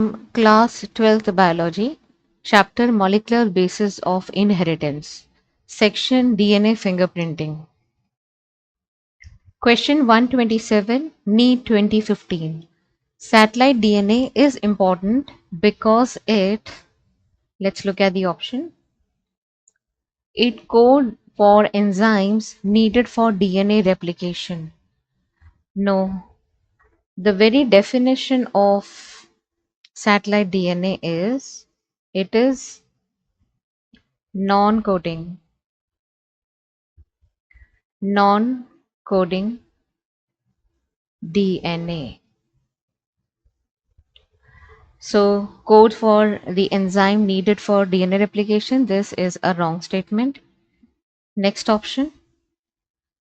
Class 12th Biology, Chapter Molecular Basis of Inheritance, Section DNA Fingerprinting. Question 127, NEET 2015. Satellite DNA is important because let's look at the option. It codes for enzymes needed for DNA replication. No, the very definition of satellite DNA is it is non-coding. Non-coding DNA. So, code for the enzyme needed for DNA replication. This is a wrong statement. Next option.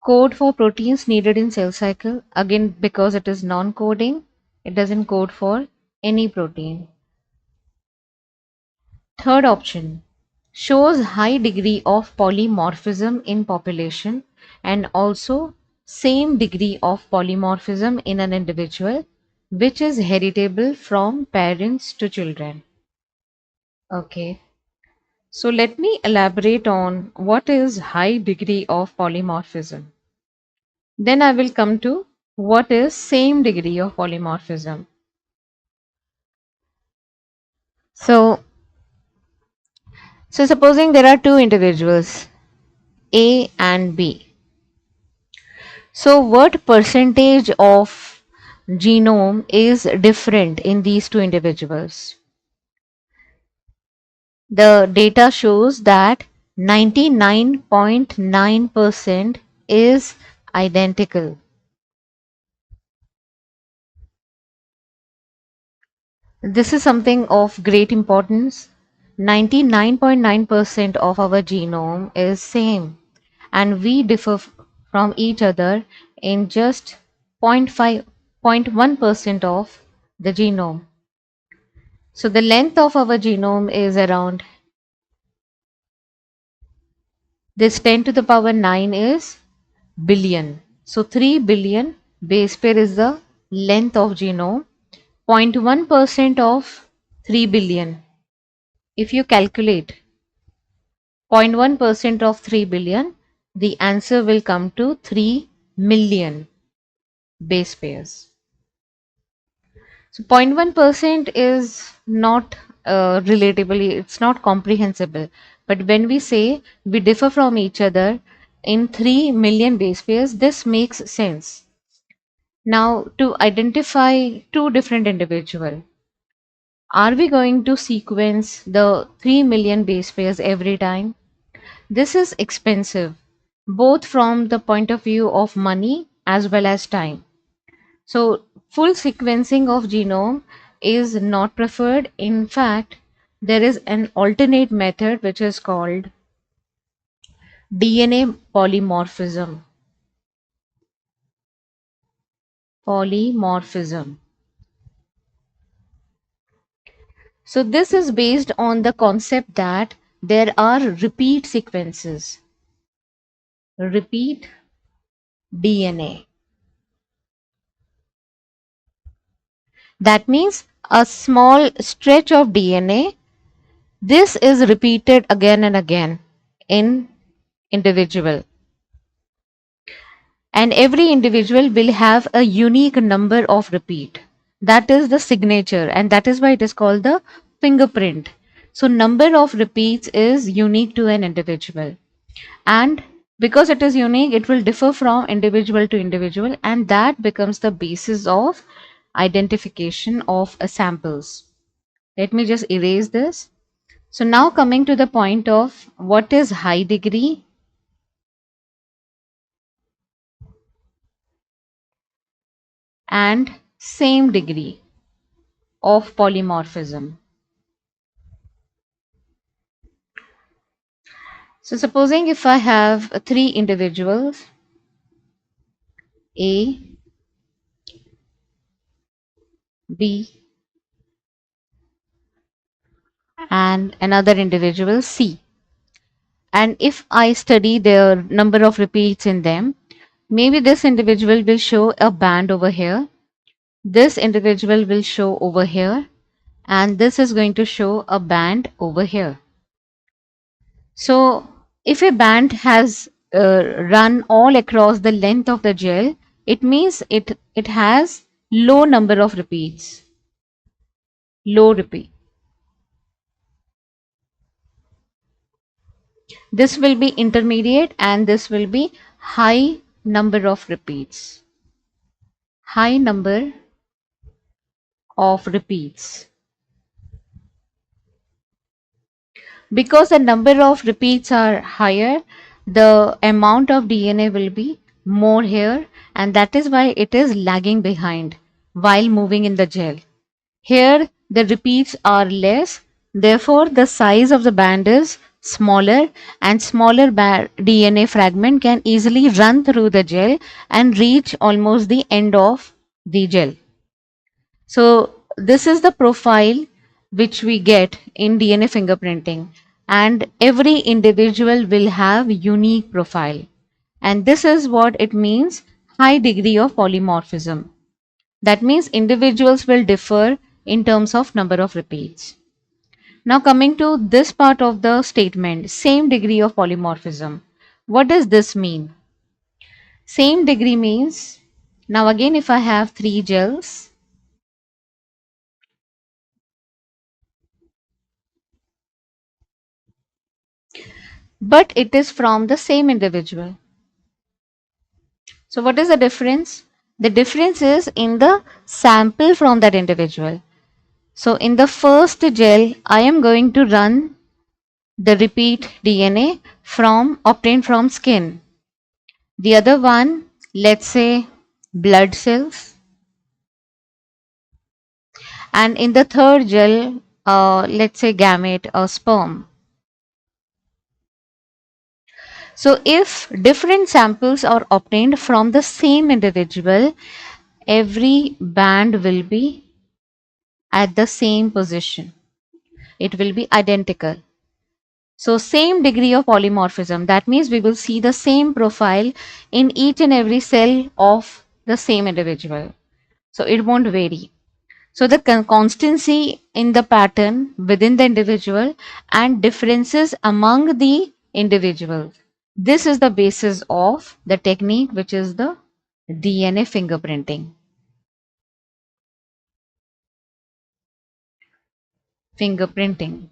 Code for proteins needed in cell cycle. Again, because it is non-coding, it doesn't code for any protein. Third option. Shows high degree of polymorphism in population and also same degree of polymorphism in an individual, which is heritable from parents to children. Okay, so let me elaborate on what is high degree of polymorphism. Then I will come to what is same degree of polymorphism. So, supposing there are two individuals, A and B. So what percentage of genome is different in these two individuals? The data shows that 99.9% is identical. This is something of great importance. 99.9% of our genome is same and we differ from each other in just 0.1% of the genome. So the length of our genome is around this 10 to the power 9 is billion. So 3 billion base pair is the length of genome. 0.1% of 3 billion. If you calculate 0.1% of 3 billion, the answer will come to 3 million base pairs. So 0.1% is not relatively, it's not comprehensible. But when we say we differ from each other in 3 million base pairs, this makes sense. Now, to identify two different individuals, are we going to sequence the 3 million base pairs every time? This is expensive, both from the point of view of money as well as time. So, full sequencing of genome is not preferred. In fact, there is an alternate method which is called DNA polymorphism. Polymorphism. So this is based on the concept that there are repeat sequences. Repeat DNA. That means a small stretch of DNA. This is repeated again and again in individual. And every individual will have a unique number of repeat. That is the signature and that is why it is called the fingerprint. So number of repeats is unique to an individual. And because it is unique, it will differ from individual to individual and that becomes the basis of identification of samples. Let me just erase this. So now coming to the point of what is high degree and same degree of polymorphism. So supposing if I have three individuals, A, B, and another individual C. And if I study their number of repeats in them, maybe this individual will show a band over here. This individual will show over here. and this is going to show a band over here. So if a band has run all across the length of the gel, it means it has low number of repeats, low repeat. This will be intermediate and this will be high number of repeats. High number of repeats. Because the number of repeats are higher, the amount of DNA will be more here, and that is why it is lagging behind while moving in the gel. Here the repeats are less, therefore the size of the band is smaller, and smaller DNA fragment can easily run through the gel and reach almost the end of the gel. So this is the profile which we get in DNA fingerprinting, and every individual will have unique profile, and this is what it means, high degree of polymorphism. That means individuals will differ in terms of number of repeats. Now coming to this part of the statement, same degree of polymorphism. What does this mean? Same degree means, now again if I have 3 gels, but it is from the same individual. So what is the difference? The difference is in the sample from that individual. So in the first gel, I am going to run the repeat DNA from obtained from skin. The other one, let's say blood cells. And in the third gel, let's say gamete or sperm. So if different samples are obtained from the same individual, every band will be at the same position. It will be identical. So same degree of polymorphism. That means we will see the same profile in each and every cell of the same individual. So it won't vary. So the constancy in the pattern within the individual and differences among the individuals. This is the basis of the technique, which is the DNA fingerprinting. Fingerprinting.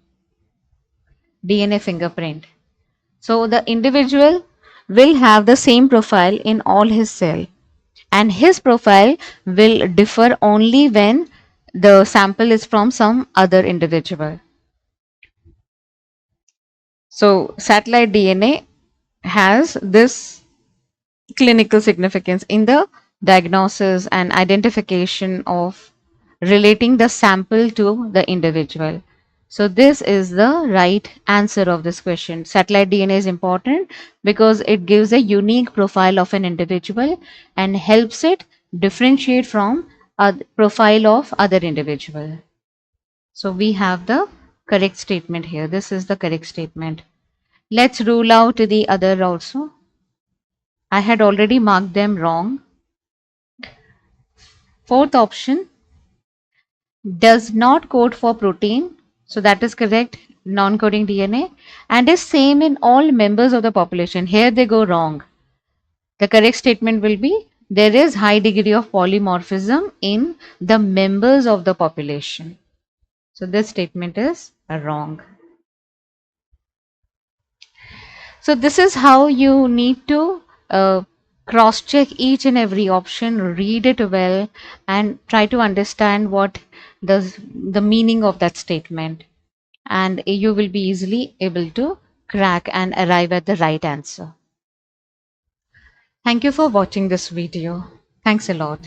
DNA fingerprint. So the individual will have the same profile in all his cell, and his profile will differ only when the sample is from some other individual. So satellite DNA has this clinical significance in the diagnosis and identification of relating the sample to the individual. So this is the right answer of this question. Satellite DNA is important because it gives a unique profile of an individual and helps it differentiate from a profile of other individual. So we have the correct statement here. This is the correct statement. Let's rule out the other also. I had already marked them wrong. Fourth option, does not code for protein. So that is correct, non-coding DNA, and is same in all members of the population. Here they go wrong. The correct statement will be, there is high degree of polymorphism in the members of the population. So this statement is wrong. So this is how you need to cross check each and every option, read it well, and try to understand what the meaning of that statement, and you will be easily able to crack and arrive at the right answer. Thank you for watching this video. Thanks a lot.